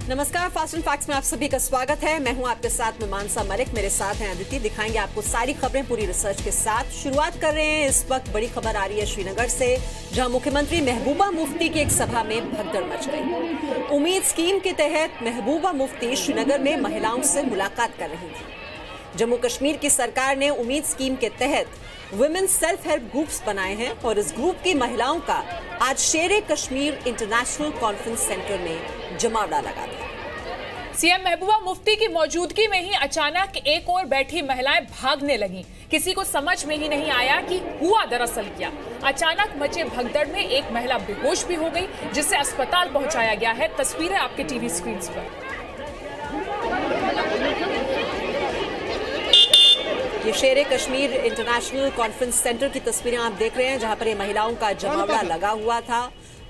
नमस्कार, fast and facts में आप सभी का स्वागत है। मैं हूं आपके साथ में मानसा मलिक, मेरे साथ हैं अदिति। दिखाएंगे आपको सारी खबरें पूरी रिसर्च के साथ। शुरुआत कर रहे हैं, इस वक्त बड़ी खबर आ रही है श्रीनगर से, जहां मुख्यमंत्री महबूबा मुफ्ती की एक सभा में भगदड़ मच गई। उम्मीद स्कीम के तहत महबूबा मुफ्ती श्रीनगर में महिलाओं से मुलाकात कर रही थी। जम्मू कश्मीर की सरकार ने उम्मीद स्कीम के तहत वुमेन सेल्फ हेल्प ग्रुप्स बनाए हैं और इस ग्रुप की महिलाओं का आज शेरे कश्मीर इंटरनेशनल कॉन्फ्रेंस सेंटर में जमावड़ा लगा था। सीएम महबूबा मुफ्ती की मौजूदगी में ही अचानक एक और बैठी महिलाएं भागने लगीं। किसी को समझ में ही नहीं आया कि हुआ दरअसल क्या। अचानक मचे भगदड़ में एक महिला बेहोश भी हो गई, जिसे अस्पताल पहुंचाया गया है। तस्वीरें आपके टीवी स्क्रीन पर। ये शेरे कश्मीर इंटरनेशनल कॉन्फ्रेंस सेंटर की तस्वीरें आप देख रहे हैं, जहां पर ये महिलाओं का जमावड़ा लगा हुआ था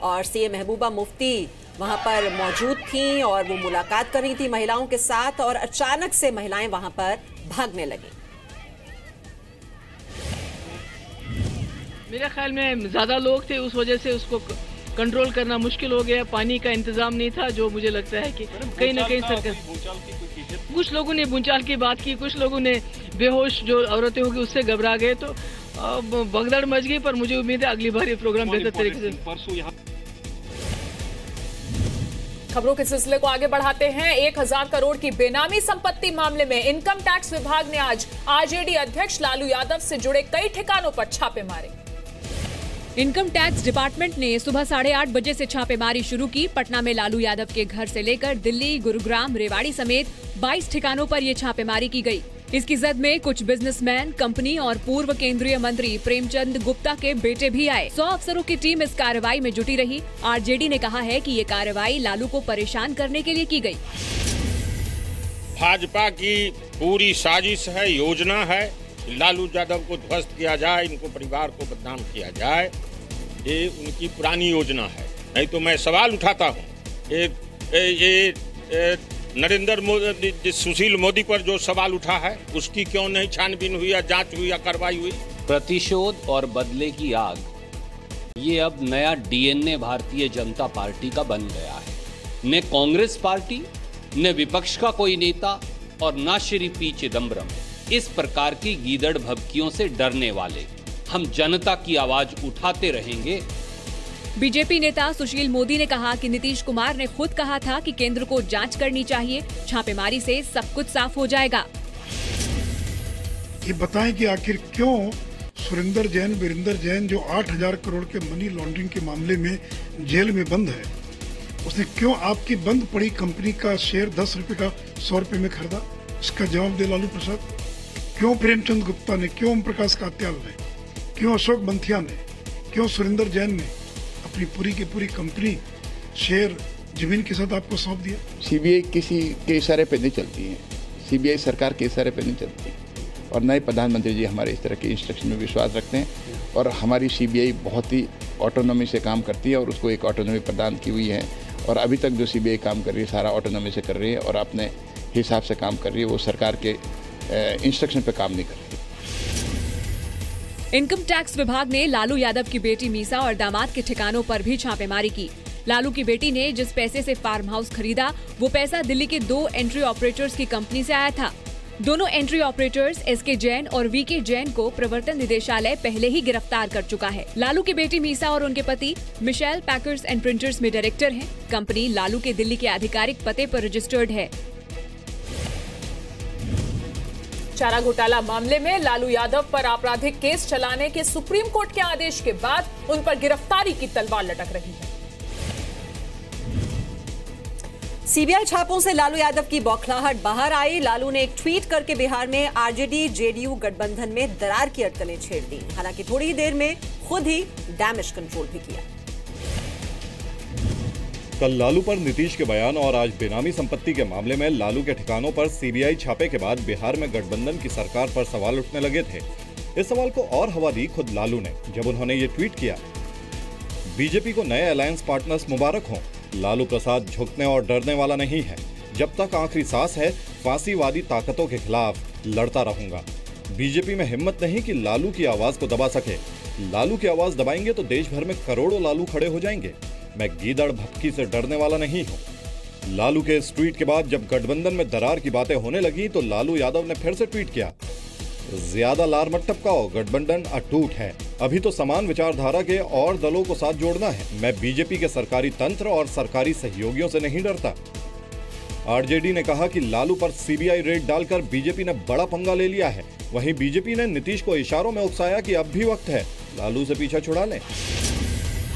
और सीएम महबूबा मुफ्ती वहां पर मौजूद थीं और वो मुलाकात कर रही थी महिलाओं के साथ, और अचानक से महिलाएं वहां पर भागने लगी। मेरे ख्याल में ज्यादा लोग थे, उस वजह से उसको कंट्रोल करना मुश्किल हो गया। पानी का इंतजाम नहीं था, जो मुझे लगता है कि कहीं ना कहीं सरकार, कुछ लोगों ने भूचाल की बात की, कुछ लोगों ने बेहोश जो औरतें होगी उससे घबरा गए, तो भगदड़ मच गई। पर मुझे उम्मीद है अगली बार ये प्रोग्राम बेहतर तरीके से। खबरों के सिलसिले को आगे बढ़ाते हैं। 1000 करोड़ की बेनामी संपत्ति मामले में इनकम टैक्स विभाग ने आज आरजेडी अध्यक्ष लालू यादव से जुड़े कई ठिकानों पर छापे मारे। इनकम टैक्स डिपार्टमेंट ने सुबह 8:30 बजे से छापेमारी शुरू की। पटना में लालू यादव के घर से लेकर दिल्ली, गुरुग्राम, रेवाड़ी समेत 22 ठिकानों पर यह छापेमारी की गई। इसकी जद में कुछ बिजनेसमैन, कंपनी और पूर्व केंद्रीय मंत्री प्रेमचंद गुप्ता के बेटे भी आए। 100 अफसरों की टीम इस कार्रवाई में जुटी रही। आरजेडी ने कहा है कि ये कार्रवाई लालू को परेशान करने के लिए की गई। भाजपा की पूरी साजिश है, योजना है। लालू यादव को ध्वस्त किया जाए, इनको परिवार को बदनाम किया जाए, ये उनकी पुरानी योजना है। नहीं तो मैं सवाल उठाता हूँ, नरेंद्र मोदी, सुशील मोदी पर जो सवाल उठा है, उसकी क्यों नहीं छानबीन हुई या जांच हुई या कार्रवाई हुई? प्रतिशोध और बदले की आग, ये अब नया डीएनए भारतीय जनता पार्टी का बन गया है। न कांग्रेस पार्टी, न विपक्ष का कोई नेता और न श्री पी चिदम्बरम इस प्रकार की गीदड़ भभकियों से डरने वाले। हम जनता की आवाज उठाते रहेंगे। बीजेपी नेता सुशील मोदी ने कहा कि नीतीश कुमार ने खुद कहा था कि केंद्र को जांच करनी चाहिए। छापेमारी से सब कुछ साफ हो जाएगा। ये बताएं कि आखिर क्यों सुरेंद्र जैन, वीरेंद्र जैन, जो 8000 करोड़ के मनी लॉन्ड्रिंग के मामले में जेल में बंद है, उसने क्यों आपकी बंद पड़ी कंपनी का शेयर 10 रुपए का 100 रुपए में खरीदा? इसका जवाब दे लालू प्रसाद। क्यों प्रेमचंद गुप्ता ने, क्यों ओम प्रकाश कात्याल ने, क्यों अशोक बंथिया ने, क्यों सुरेंद्र जैन ने अपनी पूरी की पूरी कंपनी शेयर जमीन के साथ आपको सौंप दिया? सीबीआई किसी के इशारे पे नहीं चलती है, सीबीआई सरकार के इशारे पे नहीं चलती, और नए प्रधानमंत्री जी हमारे इस तरह के इंस्ट्रक्शन में विश्वास रखते हैं। और हमारी सीबीआई बहुत ही ऑटोनॉमी से काम करती है और उसको एक ऑटोनॉमी प्रदान की हुई है। और अभी तक जो सीबीआई काम कर रही है, सारा ऑटोनॉमी से कर रही है और अपने हिसाब से काम कर रही है। वो सरकार के इंस्ट्रक्शन पे काम नहीं कर रही। इनकम टैक्स विभाग ने लालू यादव की बेटी मीसा और दामाद के ठिकानों पर भी छापेमारी की। लालू की बेटी ने जिस पैसे से फार्म हाउस खरीदा, वो पैसा दिल्ली के 2 एंट्री ऑपरेटर्स की कंपनी से आया था। दोनों एंट्री ऑपरेटर्स एसके जैन और वीके जैन को प्रवर्तन निदेशालय पहले ही गिरफ्तार कर चुका है। लालू की बेटी मीसा और उनके पति मिशेल पैकर्स एंड प्रिंटर्स में डायरेक्टर हैं। कंपनी लालू के दिल्ली के आधिकारिक पते पर रजिस्टर्ड है। चारा घोटाला मामले में लालू यादव पर आपराधिक केस चलाने के सुप्रीम कोर्ट के आदेश के बाद उन पर गिरफ्तारी की तलवार लटक रही है। सीबीआई छापों से लालू यादव की बौखलाहट बाहर आई। लालू ने एक ट्वीट करके बिहार में आरजेडी जेडीयू गठबंधन में दरार की अटकलें छेड़ दी। हालांकि थोड़ी ही देर में खुद ही डैमेज कंट्रोल भी किया। कल लालू पर नीतीश के बयान और आज बेनामी संपत्ति के मामले में लालू के ठिकानों पर सीबीआई छापे के बाद बिहार में गठबंधन की सरकार पर सवाल उठने लगे थे। इस सवाल को और हवा दी खुद लालू ने, जब उन्होंने ये ट्वीट किया, बीजेपी को नए अलायंस पार्टनर्स मुबारक हों। लालू प्रसाद झुकने और डरने वाला नहीं है। जब तक आखिरी सांस है, फांसीवादी ताकतों के खिलाफ लड़ता रहूंगा। बीजेपी में हिम्मत नहीं कि लालू की आवाज को दबा सके। लालू की आवाज दबाएंगे तो देश भर में करोड़ों लालू खड़े हो जाएंगे। मैं गीदड़ भपकी से डरने वाला नहीं हूं। लालू के इस ट्वीट के बाद जब गठबंधन में दरार की बातें होने लगी तो लालू यादव ने फिर से ट्वीट किया, ज्यादा लार मत टपकाओ, गठबंधन अटूट है। अभी तो समान विचारधारा के और दलों को साथ जोड़ना है। मैं बीजेपी के सरकारी तंत्र और सरकारी सहयोगियों से नहीं डरता। आरजेडी ने कहा कि लालू पर सीबीआई रेड डालकर बीजेपी ने बड़ा पंगा ले लिया है। वहीं बीजेपी ने नीतीश को इशारों में उकसाया कि अब भी वक्त है, लालू से पीछा छुड़ा लें।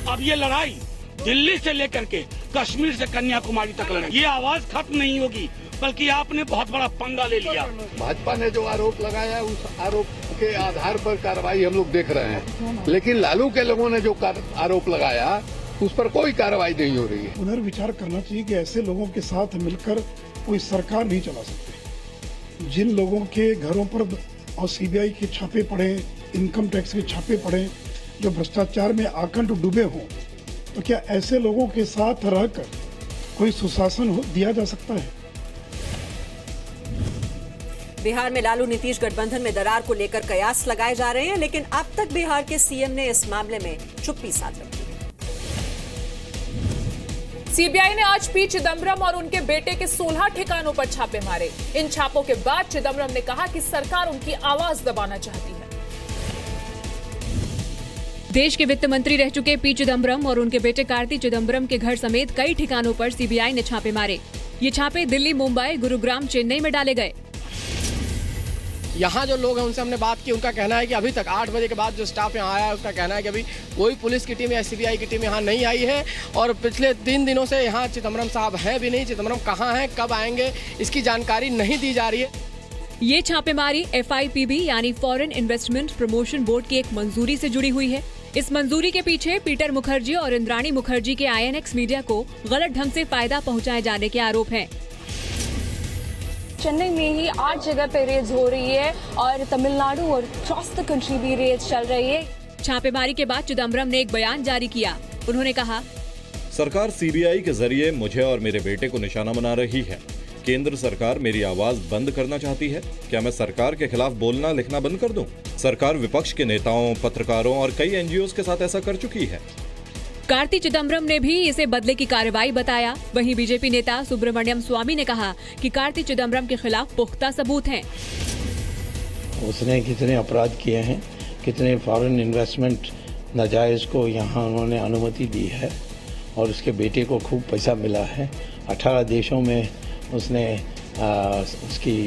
अब ये लड़ाई दिल्ली से लेकर के कश्मीर से कन्याकुमारी तक लड़ाई, ये आवाज खत्म नहीं होगी, बल्कि आपने बहुत बड़ा पंगा ले लिया। भाजपा ने जो आरोप लगाया उस आरोप के आधार पर कार्रवाई हम लोग देख रहे हैं, लेकिन लालू के लोगों ने जो आरोप लगाया उस पर कोई कार्रवाई नहीं हो रही है। पुनर्विचार करना चाहिए कि ऐसे लोगों के साथ मिलकर कोई सरकार नहीं चला सकते। जिन लोगों के घरों पर और सीबीआई के छापे पड़े, इनकम टैक्स के छापे पड़े, जो भ्रष्टाचार में आकंठ डूबे हों, तो क्या ऐसे लोगों के साथ रहकर कोई सुशासन दिया जा सकता है? बिहार में लालू नीतीश गठबंधन में दरार को लेकर कयास लगाए जा रहे हैं, लेकिन अब तक बिहार के सीएम ने इस मामले में चुप्पी साध रखी है। सीबीआई ने आज पी चिदम्बरम और उनके बेटे के 16 ठिकानों पर छापे मारे। इन छापों के बाद चिदम्बरम ने कहा कि सरकार उनकी आवाज दबाना चाहती है। देश के वित्त मंत्री रह चुके पी चिदम्बरम और उनके बेटे कार्ति चिदम्बरम के घर समेत कई ठिकानों पर सीबीआई ने छापे मारे। ये छापे दिल्ली, मुंबई, गुरुग्राम, चेन्नई में डाले गए। यहाँ जो लोग हैं उनसे हमने बात की, उनका कहना है कि अभी तक 8 बजे के बाद जो स्टाफ यहाँ आया है उसका कहना है कि अभी कोई पुलिस की टीम या सीबीआई की टीम यहाँ नहीं आई है और पिछले 3 दिनों से यहाँ चिदम्बरम साहब हैं भी नहीं। चिदम्बरम कहाँ हैं, कब आएंगे, इसकी जानकारी नहीं दी जा रही है। ये छापेमारी FIPB यानी फॉरेन इन्वेस्टमेंट प्रमोशन बोर्ड की एक मंजूरी से जुड़ी हुई है। इस मंजूरी के पीछे पीटर मुखर्जी और इंद्राणी मुखर्जी के INX मीडिया को गलत ढंग से फायदा पहुंचाए जाने के आरोप हैं। चेन्नई में ही 8 जगह पे रेड्स हो रही है और तमिलनाडु और अक्रॉस द कंट्री भी रेड्स चल रही है। छापेमारी के बाद चिदम्बरम ने एक बयान जारी किया। उन्होंने कहा, सरकार सीबीआई के जरिए मुझे और मेरे बेटे को निशाना बना रही है। केंद्र सरकार मेरी आवाज बंद करना चाहती है। क्या मैं सरकार के खिलाफ बोलना लिखना बंद कर दूं? सरकार विपक्ष के नेताओं, पत्रकारों और कई NGOs के साथ ऐसा कर चुकी है। कार्ति चिदम्बरम ने भी इसे बदले की कार्रवाई बताया। वहीं बीजेपी नेता सुब्रमण्यम स्वामी ने कहा कि कार्ति चिदम्बरम के खिलाफ पुख्ता सबूत हैं। उसने कितने अपराध किए हैं, कितने फॉरेन इन्वेस्टमेंट नाजायज को यहाँ उन्होंने अनुमति दी है और उसके बेटे को खूब पैसा मिला है। 18 देशों में उसने उसकी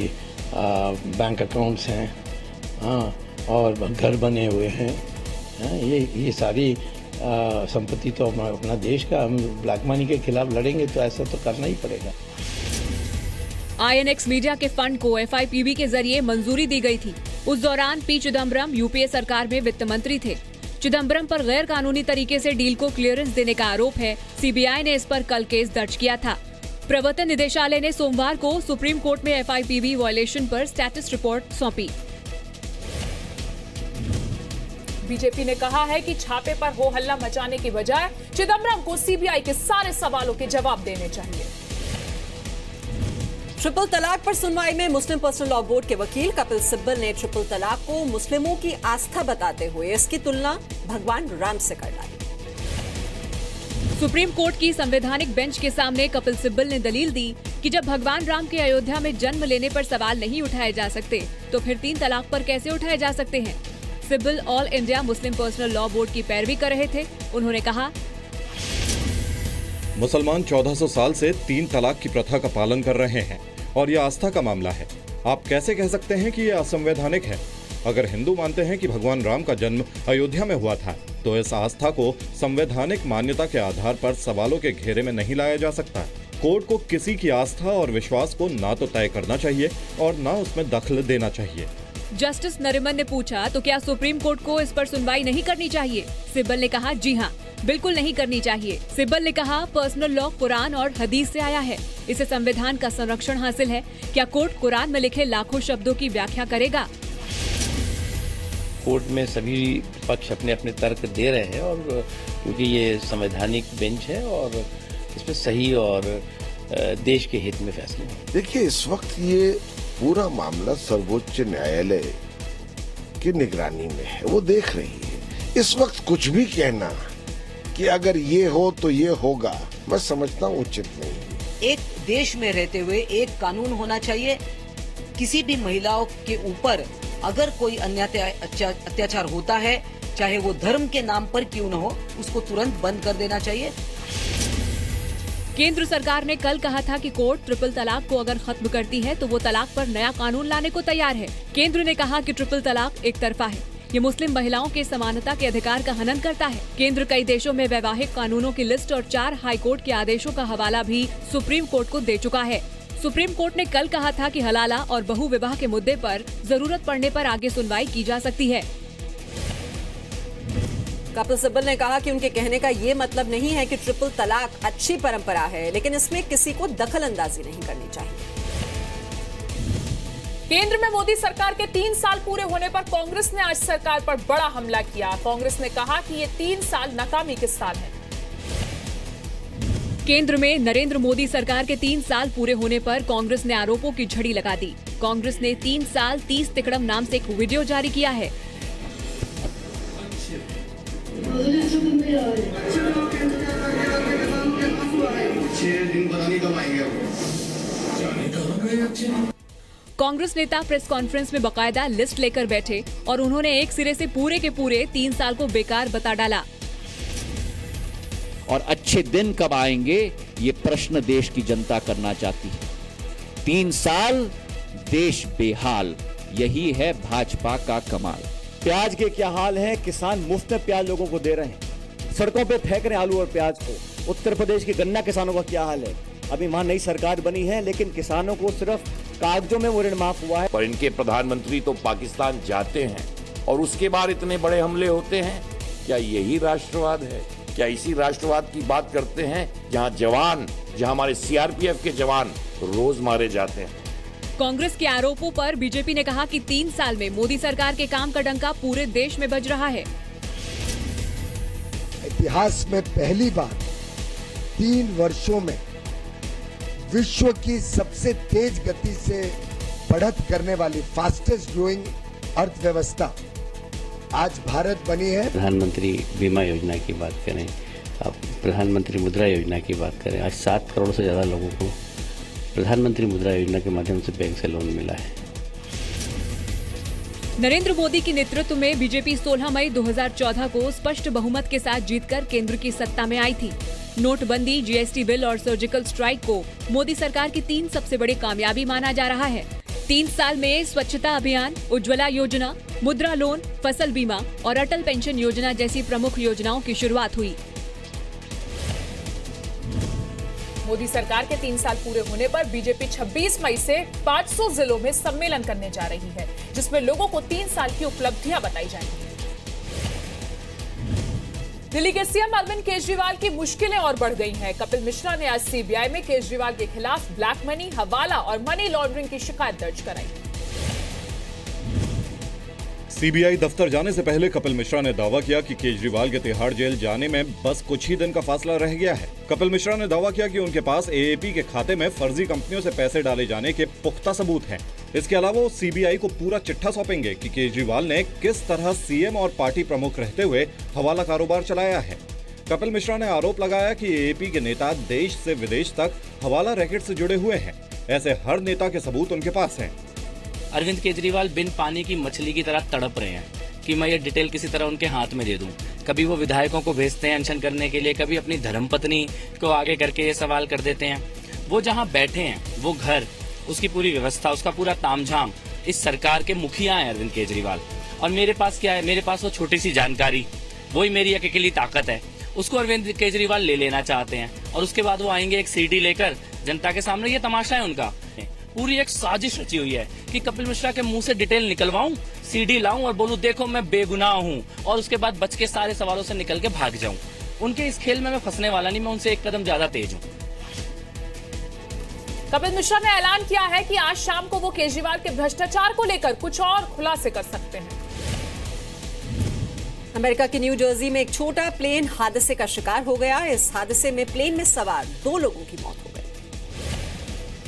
बैंक अकाउंट्स हैं, हाँ, और घर बने हुए हैं। ये सारी संपत्ति तो अपना देश का, हम ब्लैक मनी के खिलाफ लड़ेंगे तो ऐसा तो करना ही पड़ेगा। INX मीडिया के फंड को FIPB के जरिए मंजूरी दी गई थी। उस दौरान पी चिदम्बरम UPA सरकार में वित्त मंत्री थे। चिदम्बरम पर गैर कानूनी तरीके से डील को क्लियरेंस देने का आरोप है। सीबीआई ने इस पर कल केस दर्ज किया था। प्रवर्तन निदेशालय ने सोमवार को सुप्रीम कोर्ट में FIPB वायलेशन पर स्टेटस रिपोर्ट सौंपी। बीजेपी ने कहा है कि छापे पर हो हल्ला मचाने की बजाय चिदम्बरम को सीबीआई के सारे सवालों के जवाब देने चाहिए। ट्रिपल तलाक पर सुनवाई में मुस्लिम पर्सनल लॉ बोर्ड के वकील कपिल सिब्बल ने ट्रिपल तलाक को मुस्लिमों की आस्था बताते हुए इसकी तुलना भगवान राम से कर डाली। सुप्रीम कोर्ट की संवैधानिक बेंच के सामने कपिल सिब्बल ने दलील दी कि जब भगवान राम के अयोध्या में जन्म लेने पर सवाल नहीं उठाए जा सकते तो फिर 3 तलाक पर कैसे उठाए जा सकते हैं। Sibal all India Muslim personal law board की पैरवी कर रहे थे। उन्होंने कहा, मुसलमान 1400 साल से 3 तलाक की प्रथा का पालन कर रहे हैं और यह आस्था का मामला है। आप कैसे कह सकते हैं कि यह असंवैधानिक है? अगर हिंदू मानते हैं कि भगवान राम का जन्म अयोध्या में हुआ था तो इस आस्था को संवैधानिक मान्यता के आधार पर सवालों के घेरे में नहीं लाया जा सकता। कोर्ट को किसी की आस्था और विश्वास को ना तो तय करना चाहिए और ना उसमें दखल देना चाहिए। जस्टिस नरिमन ने पूछा, तो क्या सुप्रीम कोर्ट को इस पर सुनवाई नहीं करनी चाहिए? सिब्बल ने कहा, जी हाँ, बिल्कुल नहीं करनी चाहिए। सिब्बल ने कहा, पर्सनल लॉ कुरान और हदीस से आया है, इसे संविधान का संरक्षण हासिल है। क्या कोर्ट कुरान में लिखे लाखों शब्दों की व्याख्या करेगा? कोर्ट में सभी पक्ष अपने अपने तर्क दे रहे हैं और क्योंकि ये संवैधानिक बेंच है और इसमें सही और देश के हित में फैसले हैं। देखिए, इस वक्त ये पूरा मामला सर्वोच्च न्यायालय की निगरानी में है, वो देख रही है। इस वक्त कुछ भी कहना कि अगर ये हो तो ये होगा, मैं समझता हूँ उचित नहीं है। एक देश में रहते हुए एक कानून होना चाहिए। किसी भी महिलाओं के ऊपर अगर कोई अत्याचार होता है, चाहे वो धर्म के नाम पर क्यों न हो, उसको तुरंत बंद कर देना चाहिए। केंद्र सरकार ने कल कहा था कि कोर्ट ट्रिपल तलाक को अगर खत्म करती है तो वो तलाक पर नया कानून लाने को तैयार है। केंद्र ने कहा कि ट्रिपल तलाक एक तरफा है, ये मुस्लिम महिलाओं के समानता के अधिकार का हनन करता है। केंद्र कई देशों में वैवाहिक कानूनों की लिस्ट और 4 हाई कोर्ट के आदेशों का हवाला भी सुप्रीम कोर्ट को दे चुका है। सुप्रीम कोर्ट ने कल कहा था कि हलाला और बहु विवाह के मुद्दे पर जरूरत पड़ने पर आगे सुनवाई की जा सकती है। कपिल सिब्बल ने कहा कि उनके कहने का ये मतलब नहीं है कि ट्रिपल तलाक अच्छी परंपरा है, लेकिन इसमें किसी को दखल अंदाजी नहीं करनी चाहिए। केंद्र में मोदी सरकार के 3 साल पूरे होने पर कांग्रेस ने आज सरकार पर बड़ा हमला किया। कांग्रेस ने कहा कि ये 3 साल नाकामी के साल है। केंद्र में नरेंद्र मोदी सरकार के 3 साल पूरे होने पर कांग्रेस ने आरोपों की झड़ी लगा दी। कांग्रेस ने 3 साल 30 तिकड़म नाम से एक वीडियो जारी किया है। कांग्रेस नेता प्रेस कॉन्फ्रेंस में बकायदा लिस्ट लेकर बैठे और उन्होंने एक सिरे से पूरे के पूरे 3 साल को बेकार बता डाला। और अच्छे दिन कब आएंगे ये प्रश्न देश की जनता करना चाहती है। 3 साल देश बेहाल, यही है भाजपा का कमाल। प्याज के क्या हाल है, किसान मुफ्त में प्याज लोगों को दे रहे हैं, सड़कों पे फेंक रहे हैं आलू और प्याज को। उत्तर प्रदेश के गन्ना किसानों का क्या हाल है, अभी वहां नई सरकार बनी है लेकिन किसानों को सिर्फ कागजों में वो ऋण माफ हुआ है। और इनके प्रधानमंत्री तो पाकिस्तान जाते हैं और उसके बाद इतने बड़े हमले होते हैं। क्या यही राष्ट्रवाद है? क्या इसी राष्ट्रवाद की बात करते हैं जहां हमारे सीआरपीएफ के जवान रोज मारे जाते हैं। कांग्रेस के आरोपों पर बीजेपी ने कहा कि 3 साल में मोदी सरकार के काम का डंका पूरे देश में बज रहा है। इतिहास में पहली बार 3 वर्षों में विश्व की सबसे तेज गति से बढ़त करने वाली फास्टेस्ट ग्रोइंग अर्थव्यवस्था आज भारत बनी है। प्रधानमंत्री बीमा योजना की बात करें, आप प्रधानमंत्री मुद्रा योजना की बात करें, आज 7 करोड़ से ज्यादा लोगों को प्रधानमंत्री मुद्रा योजना के माध्यम से बैंक से लोन मिला है। नरेंद्र मोदी के नेतृत्व में बीजेपी 16 मई 2014 को स्पष्ट बहुमत के साथ जीतकर केंद्र की सत्ता में आई थी। नोटबंदी, जीएसटी बिल और सर्जिकल स्ट्राइक को मोदी सरकार की 3 सबसे बड़ी कामयाबी माना जा रहा है। 3 साल में स्वच्छता अभियान, उज्ज्वला योजना, मुद्रा लोन, फसल बीमा और अटल पेंशन योजना जैसी प्रमुख योजनाओं की शुरुआत हुई। मोदी सरकार के 3 साल पूरे होने पर बीजेपी 26 मई से 500 जिलों में सम्मेलन करने जा रही है, जिसमें लोगों को 3 साल की उपलब्धियां बताई जाएंगी। दिल्ली के सीएम अरविंद केजरीवाल की मुश्किलें और बढ़ गई हैं। कपिल मिश्रा ने आज सीबीआई में केजरीवाल के खिलाफ ब्लैक मनी, हवाला और मनी लॉन्ड्रिंग की शिकायत दर्ज कराई। सीबीआई दफ्तर जाने से पहले कपिल मिश्रा ने दावा किया कि केजरीवाल के तिहाड़ जेल जाने में बस कुछ ही दिन का फासला रह गया है। कपिल मिश्रा ने दावा किया कि उनके पास एएपी के खाते में फर्जी कंपनियों से पैसे डाले जाने के पुख्ता सबूत हैं। इसके अलावा वो सीबीआई को पूरा चिट्ठा सौंपेंगे कि केजरीवाल ने किस तरह सीएम और पार्टी प्रमुख रहते हुए हवाला कारोबार चलाया है। कपिल मिश्रा ने आरोप लगाया कि एएपी के नेता देश से विदेश तक हवाला रैकेट से जुड़े हुए हैं। ऐसे हर नेता के सबूत उनके पास हैं। अरविंद केजरीवाल बिन पानी की मछली की तरह तड़प रहे हैं कि मैं ये डिटेल किसी तरह उनके हाथ में दे दूं। कभी वो विधायकों को भेजते हैं अनशन करने के लिए, कभी अपनी धर्मपत्नी को आगे करके ये सवाल कर देते हैं। वो जहां बैठे हैं, वो घर, उसकी पूरी व्यवस्था, उसका पूरा तामझाम इस सरकार के मुखिया हैं अरविंद केजरीवाल। और मेरे पास क्या है? मेरे पास वो छोटी सी जानकारी, वही मेरी अकेली ताकत है। उसको अरविंद केजरीवाल ले लेना चाहते हैं और उसके बाद वो आएंगे एक सीडी लेकर जनता के सामने। ये तमाशा है उनका। पूरी एक साजिश रची हुई है कि कपिल मिश्रा के मुंह से डिटेल निकलवाऊं, सीडी लाऊं और बोलूं देखो मैं बेगुनाह हूं, और उसके बाद बच के सारे सवालों से निकल के भाग जाऊं। उनके इस खेल में मैं फंसने वाला नहीं, मैं उनसे एक कदम ज्यादा तेज हूं। कपिल मिश्रा ने ऐलान किया है कि आज शाम को वो केजरीवाल के भ्रष्टाचार को लेकर कुछ और खुलासे कर सकते हैं। अमेरिका के न्यू जर्सी में एक छोटा प्लेन हादसे का शिकार हो गया। इस हादसे में प्लेन में सवार 2 लोगों की मौत हो गई।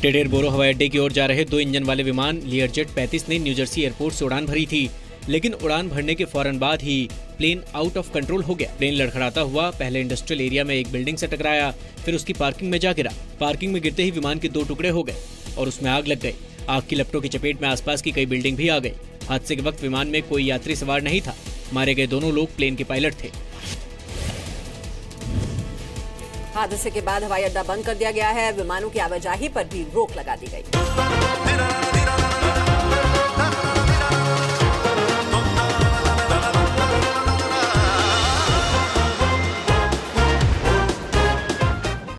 टेडेर बोरो हवाई अड्डे की ओर जा रहे 2 इंजन वाले विमान लियरजेट 35 ने न्यू जर्सी एयरपोर्ट से उड़ान भरी थी। लेकिन उड़ान भरने के फौरन बाद ही प्लेन आउट ऑफ कंट्रोल हो गया। प्लेन लड़खड़ाता हुआ पहले इंडस्ट्रियल एरिया में एक बिल्डिंग से टकराया, फिर उसकी पार्किंग में जा गिरा। पार्किंग में गिरते ही विमान के 2 टुकड़े हो गए और उसमें आग लग गई। आग की लपटों की चपेट में आसपास की कई बिल्डिंग भी आ गई। हादसे के वक्त विमान में कोई यात्री सवार नहीं था। मारे गए दोनों लोग प्लेन के पायलट थे। हादसे के बाद हवाई अड्डा बंद कर दिया गया है। विमानों की आवाजाही पर भी रोक लगा दी गई।